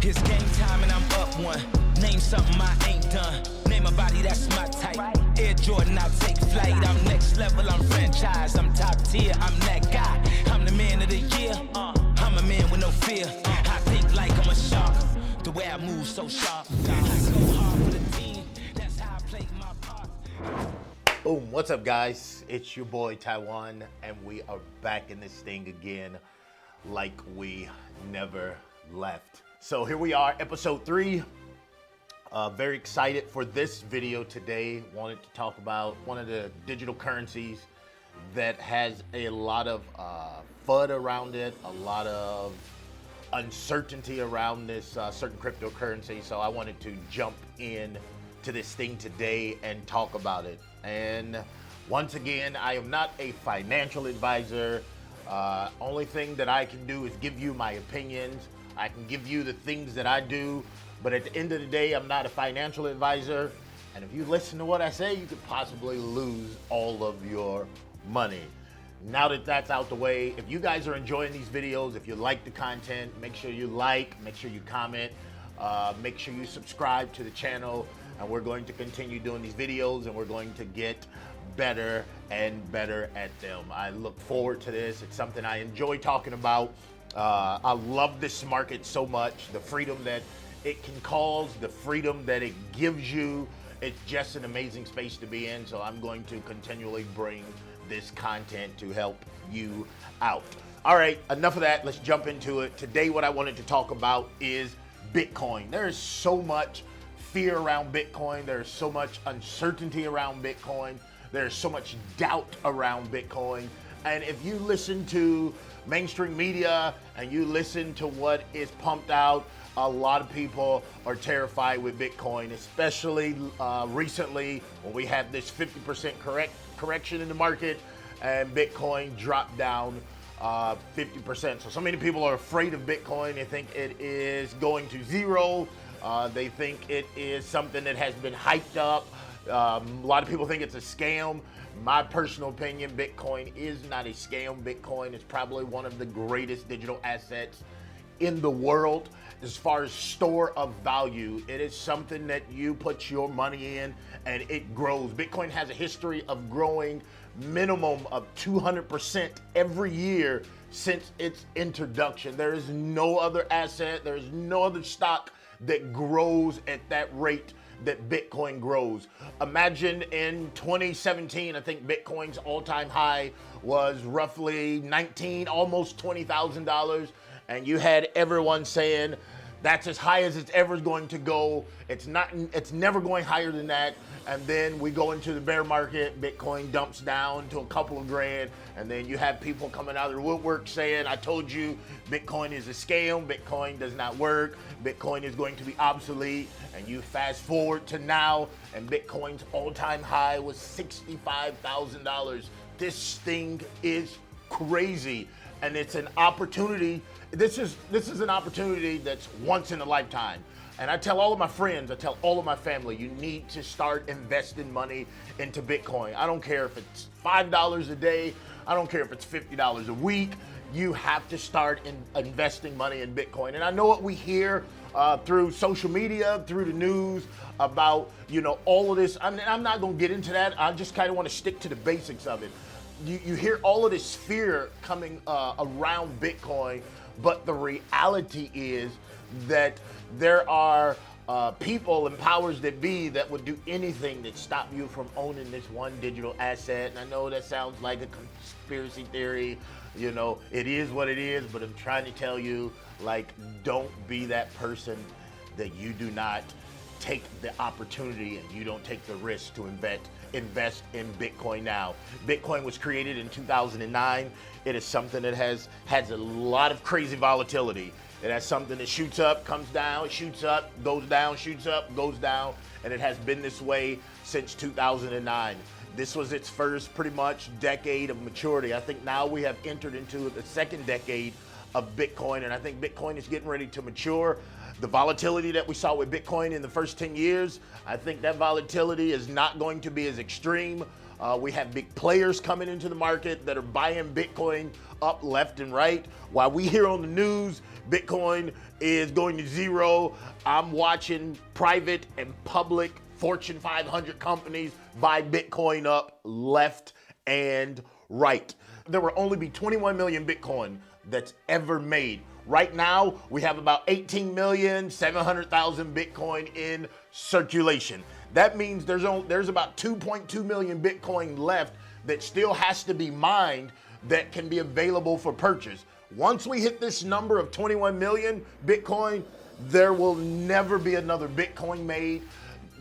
It's game time and I'm up one. Name something I ain't done. Name a body that's my type. Air Jordan, I'll take flight. I'm next level, I'm franchise. I'm top tier, I'm that guy. I'm the man of the year. I'm a man with no fear. I think like I'm a shark. The way I move so sharp. I go hard for the team. That's how I play my part. Boom, what's up guys? It's your boy Taiwan and we are back in this thing again like we never left. So here we are, episode 3. Very excited for this video today. Wanted to talk about one of the digital currencies that has a lot of FUD around it, a lot of uncertainty around this certain cryptocurrency. So I wanted to jump in to this thing today and talk about it. And once again, I am not a financial advisor. Only thing that I can do is give you my opinions. I can give you the things that I do, but at the end of the day, I'm not a financial advisor. And if you listen to what I say, you could possibly lose all of your money. Now that that's out the way, if you guys are enjoying these videos, if you like the content, make sure you like, make sure you comment, make sure you subscribe to the channel. And we're going to continue doing these videos and we're going to get better and better at them. I look forward to this. It's something I enjoy talking about. I love this market so much. The freedom that it can cause, the freedom that it gives you. It's just an amazing space to be in. So I'm going to continually bring this content to help you out. All right, enough of that. Let's jump into it. Today, what I wanted to talk about is Bitcoin. There is so much fear around Bitcoin. There's so much uncertainty around Bitcoin. There's so much doubt around Bitcoin. And if you listen to mainstream media and you listen to what is pumped out, a lot of people are terrified with Bitcoin, especially recently when we had this 50% correction in the market and Bitcoin dropped down 50%. So many people are afraid of Bitcoin. They think it is going to zero. They think it is something that has been hyped up. A lot of people think it's a scam. My personal opinion, Bitcoin is not a scam. Bitcoin is probably one of the greatest digital assets in the world. As far as store of value, it is something that you put your money in and it grows. Bitcoin has a history of growing minimum of 200% every year since its introduction. There is no other asset, there is no other stock that grows at that rate that Bitcoin grows. Imagine in 2017, I think Bitcoin's all-time high was roughly almost $20,000. And you had everyone saying, that's as high as it's ever going to go. It's never going higher than that. And then we go into the bear market, Bitcoin dumps down to a couple of grand. And then you have people coming out of the woodwork saying, I told you, Bitcoin is a scam, Bitcoin does not work, Bitcoin is going to be obsolete. And you fast forward to now, and Bitcoin's all-time high was $65,000. This thing is crazy. And it's an opportunity. This is an opportunity that's once in a lifetime. And I tell all of my friends, I tell all of my family, you need to start investing money into Bitcoin. I don't care if it's $5 a day. I don't care if it's $50 a week. You have to start investing money in Bitcoin. And I know what we hear through social media, through the news about, all of this. I'm not going to get into that. I just kind of want to stick to the basics of it. You hear all of this fear coming around Bitcoin, but the reality is that there are people and powers that be that would do anything that stop you from owning this one digital asset. And I know that sounds like a conspiracy theory, it is what it is, but I'm trying to tell you, don't be that person that you do not take the opportunity and you don't take the risk to invest in Bitcoin now. Bitcoin was created in 2009. It is something that has a lot of crazy volatility. It has something that shoots up, comes down, shoots up, goes down, shoots up, goes down, and it has been this way since 2009. This was its first pretty much decade of maturity. I think now we have entered into the second decade of Bitcoin, and I think Bitcoin is getting ready to mature. The volatility that we saw with Bitcoin in the first 10 years, I think that volatility is not going to be as extreme. We have big players coming into the market that are buying Bitcoin up left and right. While we hear on the news, Bitcoin is going to zero, I'm watching private and public Fortune 500 companies buy Bitcoin up left and right. There will only be 21 million Bitcoin that's ever made. Right now, we have about 18,700,000 Bitcoin in circulation. That means there's about 2.2 million Bitcoin left that still has to be mined that can be available for purchase. Once we hit this number of 21 million Bitcoin, there will never be another Bitcoin made.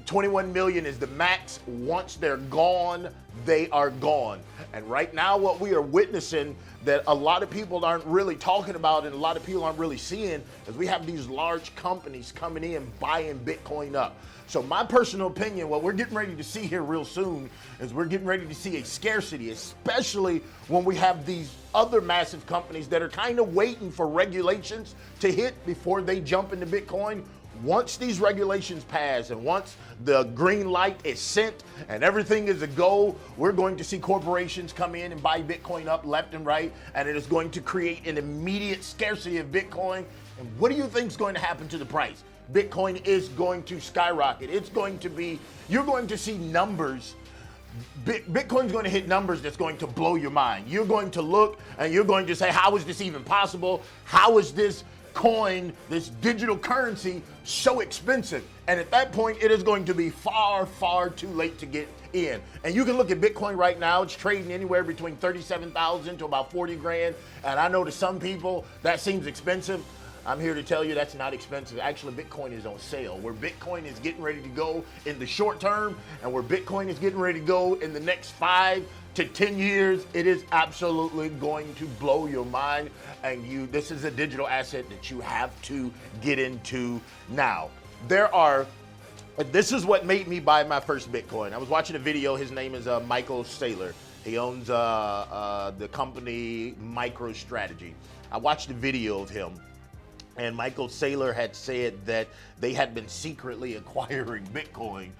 21 million is the max. Once they're gone, they are gone. And right now what we are witnessing that a lot of people aren't really talking about and a lot of people aren't really seeing is we have these large companies coming in buying Bitcoin up. So my personal opinion, what we're getting ready to see here real soon is we're getting ready to see a scarcity, especially when we have these other massive companies that are kind of waiting for regulations to hit before they jump into Bitcoin. Once these regulations pass and once the green light is sent and everything is a go, we're going to see corporations come in and buy Bitcoin up left and right, and it is going to create an immediate scarcity of Bitcoin. And what do you think is going to happen to the price? Bitcoin is going to skyrocket. It's going to be, you're going to see numbers. Bitcoin's going to hit numbers that's going to blow your mind. You're going to look and you're going to say, how is this even possible? How is this coin, this digital currency, so expensive? And at that point, it is going to be far, far too late to get in. And you can look at Bitcoin right now, it's trading anywhere between 37,000 to about 40 grand. And I know to some people that seems expensive. I'm here to tell you that's not expensive. Actually, Bitcoin is on sale. Where Bitcoin is getting ready to go in the short term and where Bitcoin is getting ready to go in the next 5 to 10 years, it is absolutely going to blow your mind. And this is a digital asset that you have to get into now. This is what made me buy my first Bitcoin. I was watching a video. His name is Michael Saylor. He owns the company MicroStrategy. I watched a video of him. And Michael Saylor had said that they had been secretly acquiring Bitcoin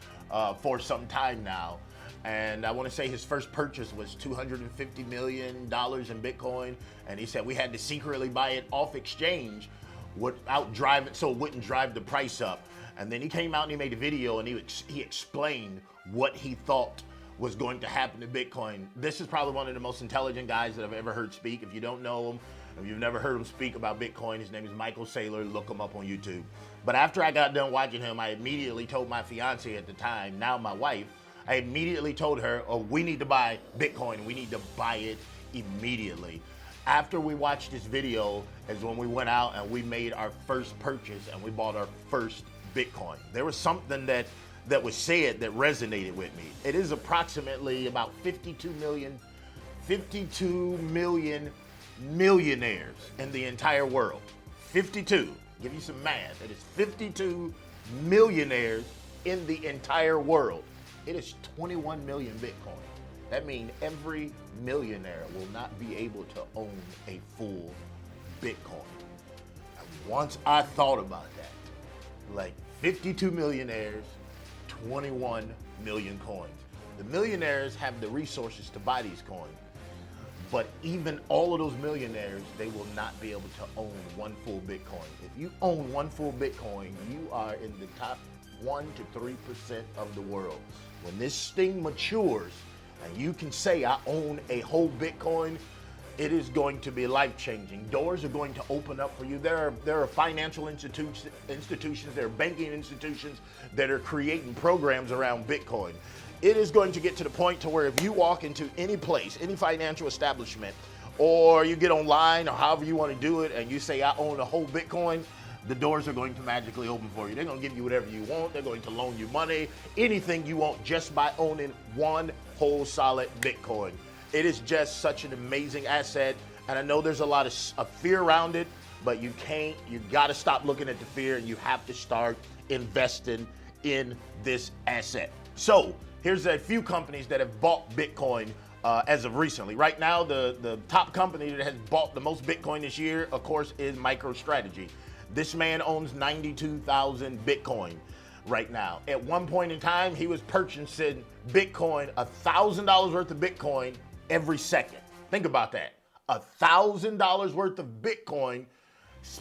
for some time now. And I want to say his first purchase was $250 million in Bitcoin. And he said we had to secretly buy it off exchange without driving, so it wouldn't drive the price up. And then he came out and he made a video and he explained what he thought was going to happen to Bitcoin. This is probably one of the most intelligent guys that I've ever heard speak. If you don't know him, if you've never heard him speak about Bitcoin, his name is Michael Saylor. Look him up on YouTube. But after I got done watching him, I immediately told my fiance at the time, now my wife, I immediately told her, oh, we need to buy Bitcoin. We need to buy it immediately. After we watched this video is when we went out and we made our first purchase and we bought our first Bitcoin. There was something that was said that resonated with me. It is approximately about 52 million millionaires in the entire world. 52. Give you some math. It is 52 millionaires in the entire world. It is 21 million Bitcoin. That means every millionaire will not be able to own a full Bitcoin. And once I thought about that, like 52 millionaires, 21 million coins. The millionaires have the resources to buy these coins. But even all of those millionaires, they will not be able to own one full Bitcoin. If you own one full Bitcoin, you are in the top 1 to 3% of the world. When this thing matures and you can say, I own a whole Bitcoin, it is going to be life-changing. Doors are going to open up for you. There are financial institutions, there are banking institutions that are creating programs around Bitcoin. It is going to get to the point to where if you walk into any place, any financial establishment, or you get online or however you want to do it and you say, I own a whole Bitcoin, the doors are going to magically open for you. They're going to give you whatever you want. They're going to loan you money, anything you want just by owning one whole solid Bitcoin. It is just such an amazing asset. And I know there's a lot of fear around it, but you got to stop looking at the fear and you have to start investing in this asset. So here's a few companies that have bought Bitcoin as of recently. Right now, the top company that has bought the most Bitcoin this year, of course, is MicroStrategy. This man owns 92,000 Bitcoin right now. At one point in time, he was purchasing Bitcoin, $1,000 worth of Bitcoin every second. Think about that. $1,000 worth of Bitcoin,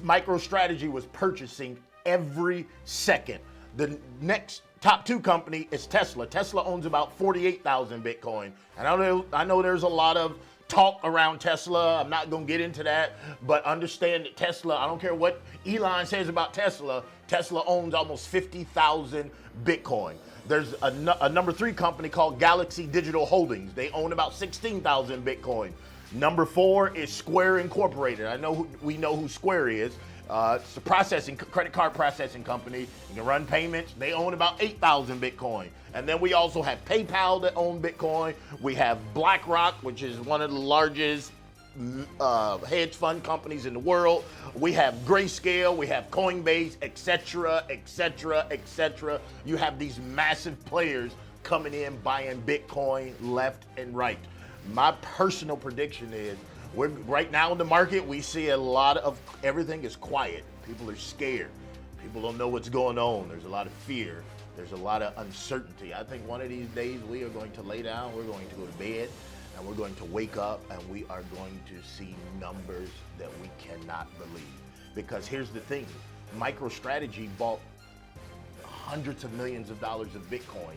MicroStrategy was purchasing every second. The next top two company is Tesla. Tesla owns about 48,000 Bitcoin. And I know there's a lot of talk around Tesla. I'm not going to get into that, but understand that Tesla, I don't care what Elon says about Tesla, Tesla owns almost 50,000 Bitcoin. There's a number three company called Galaxy Digital Holdings. They own about 16,000 Bitcoin. Number four is Square Incorporated. We know who Square is. It's a credit card processing company. You can run payments. They own about 8,000 Bitcoin. And then we also have PayPal that own Bitcoin. We have BlackRock, which is one of the largest hedge fund companies in the world. We have Grayscale, we have Coinbase, etc., etc., etc. You have these massive players coming in buying Bitcoin left and right. My personal prediction is right now in the market, we see a lot of everything is quiet. People are scared. People don't know what's going on. There's a lot of fear. There's a lot of uncertainty. I think one of these days we are going to lay down, we're going to go to bed, and we're going to wake up and we are going to see numbers that we cannot believe. Because here's the thing, MicroStrategy bought hundreds of millions of dollars of Bitcoin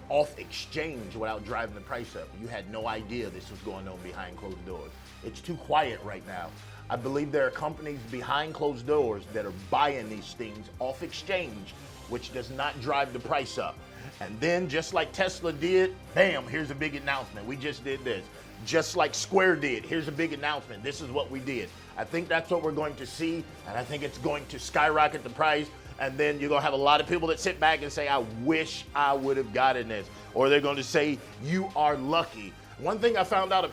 off exchange without driving the price up. You had no idea this was going on behind closed doors. It's too quiet right now. I believe there are companies behind closed doors that are buying these things off exchange, which does not drive the price up. And then just like Tesla did, bam, here's a big announcement. We just did this. Just like Square did, here's a big announcement. This is what we did. I think that's what we're going to see, and I think it's going to skyrocket the price. And then you're gonna have a lot of people that sit back and say, I wish I would have gotten this. Or they're going to say, you are lucky. One thing I found out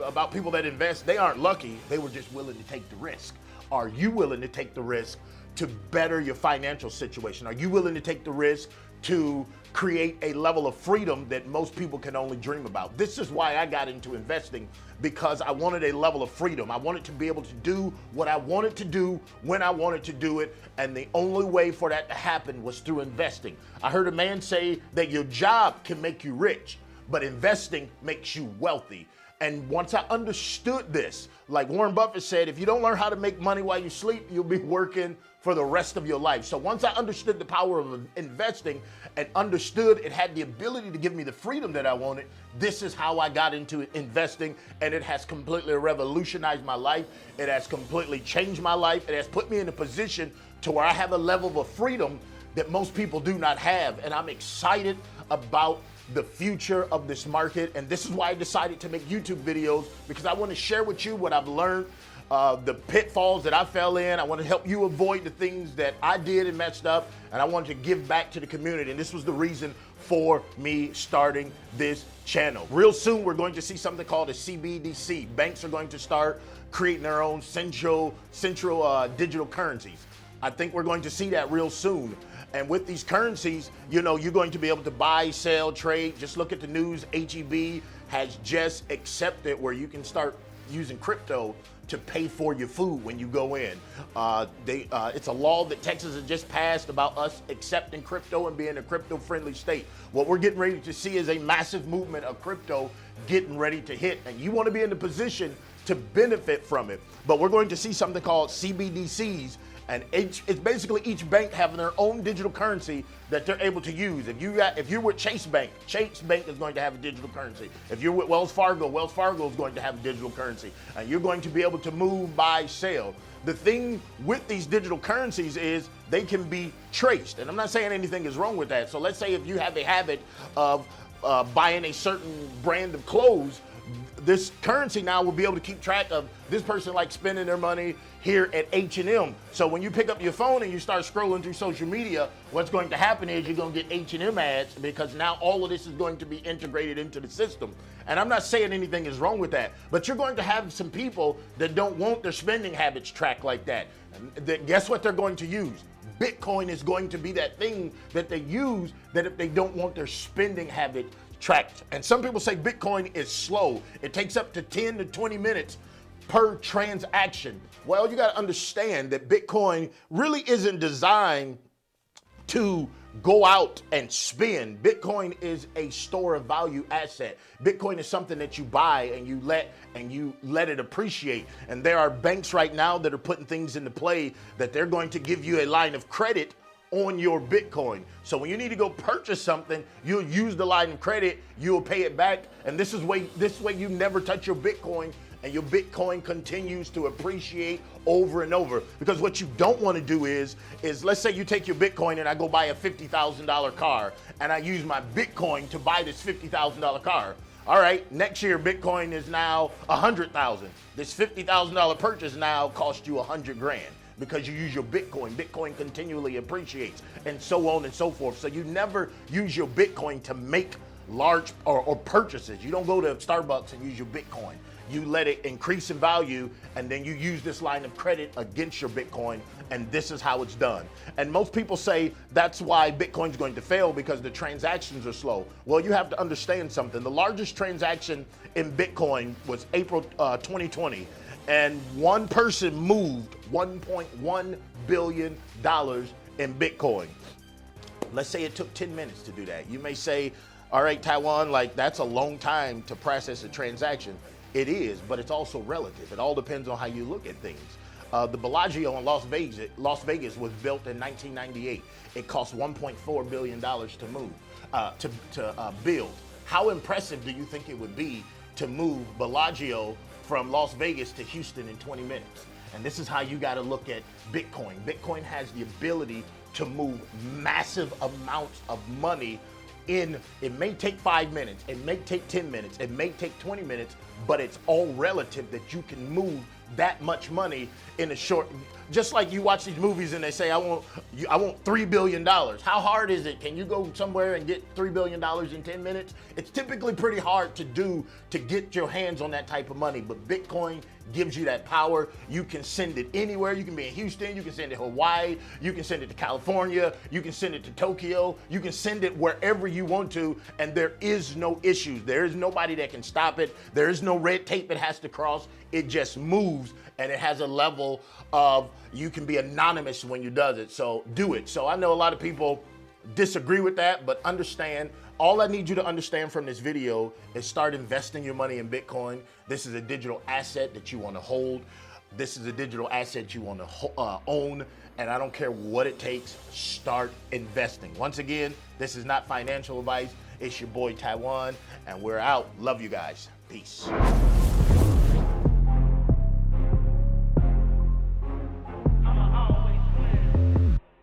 about people that invest, they aren't lucky, they were just willing to take the risk. Are you willing to take the risk to better your financial situation? Are you willing to take the risk to create a level of freedom that most people can only dream about? This is why I got into investing, because I wanted a level of freedom. I wanted to be able to do what I wanted to do when I wanted to do it, and the only way for that to happen was through investing. I heard a man say that your job can make you rich, but investing makes you wealthy. And once I understood this, like Warren Buffett said, if you don't learn how to make money while you sleep, you'll be working for the rest of your life. So once I understood the power of investing and understood it had the ability to give me the freedom that I wanted, this is how I got into investing, and it has completely revolutionized my life. It has completely changed my life. It has put me in a position to where I have a level of freedom that most people do not have. And I'm excited about the future of this market. And this is why I decided to make YouTube videos, because I want to share with you what I've learned, the pitfalls that I fell in. I want to help you avoid the things that I did and messed up. And I wanted to give back to the community. And this was the reason for me starting this channel. Real soon, we're going to see something called a CBDC. Banks are going to start creating their own central digital currencies. I think we're going to see that real soon. And with these currencies, you're going to be able to buy, sell, trade. Just look at the news. HEB has just accepted where you can start using crypto to pay for your food when you go in. It's a law that Texas has just passed about us accepting crypto and being a crypto-friendly state. What we're getting ready to see is a massive movement of crypto getting ready to hit, and you want to be in the position to benefit from it. But we're going to see something called CBDCs, and it's basically each bank having their own digital currency that they're able to use. If you're with Chase Bank is going to have a digital currency. If you're with Wells Fargo is going to have a digital currency. And you're going to be able to move, buy, sell. The thing with these digital currencies is they can be traced. And I'm not saying anything is wrong with that. So let's say if you have a habit of buying a certain brand of clothes, this currency now will be able to keep track of this person likes spending their money here at H&M. So when you pick up your phone and you start scrolling through social media, what's going to happen is you're going to get H&M ads, because now all of this is going to be integrated into the system. And I'm not saying anything is wrong with that, but you're going to have some people that don't want their spending habits tracked like that. And guess what they're going to use? Bitcoin is going to be that thing that they use, that if they don't want their spending habit tracked. And some people say Bitcoin is slow. It takes up to 10 to 20 minutes per transaction. Well, you got to understand that Bitcoin really isn't designed to go out and spend. Bitcoin is a store of value asset. Bitcoin is something that you buy and you let it appreciate. And there are banks right now that are putting things into play that they're going to give you a line of credit on your Bitcoin. So when you need to go purchase something, you'll use the line of credit, you'll pay it back, and this way you never touch your Bitcoin, and your Bitcoin continues to appreciate over and over. Because what you don't want to do is let's say you take your Bitcoin and I go buy a $50,000 car, and I use my Bitcoin to buy this $50,000 car. All right, next year Bitcoin is now 100,000. This $50,000 purchase now costs you 100 grand. Because you use your Bitcoin. Bitcoin continually appreciates, and so on and so forth. So you never use your Bitcoin to make large or purchases. You don't go to Starbucks and use your Bitcoin. You let it increase in value, and then you use this line of credit against your Bitcoin, and this is how it's done. And most people say that's why Bitcoin's going to fail, because the transactions are slow. Well, you have to understand something. The largest transaction in Bitcoin was April 2020. And one person moved $1.1 billion in Bitcoin. Let's say it took 10 minutes to do that. You may say, all right, Taiwan, like that's a long time to process a transaction. It is, but it's also relative. It all depends on how you look at things. The Bellagio in Las Vegas was built in 1998. It cost $1.4 billion to move, to build. How impressive do you think it would be to move Bellagio from Las Vegas to Houston in 20 minutes? And this is how you got to look at Bitcoin. Bitcoin has the ability to move massive amounts of money in, it may take 5 minutes, it may take 10 minutes, it may take 20 minutes, but it's all relative that you can move that much money in a short, just like you watch these movies and they say, I want $3 billion. How hard is it? Can you go somewhere and get $3 billion in 10 minutes? It's typically pretty hard to do to get your hands on that type of money, but Bitcoin gives you that power. You can send it anywhere. You can be in Houston, you can send it to Hawaii, you can send it to California, you can send it to Tokyo, you can send it wherever you want to, and there is no issues. There is nobody that can stop it. There is no red tape it has to cross. It just moves, and it has a level of, you can be anonymous when you does it, so do it. So I know a lot of people disagree with that, but understand, all I need you to understand from this video is start investing your money in Bitcoin. This is a digital asset that you want to hold. This is a digital asset you want to own, and I don't care what it takes, start investing. Once again, this is not financial advice. It's your boy Taiwan, and we're out. Love you guys. Peace.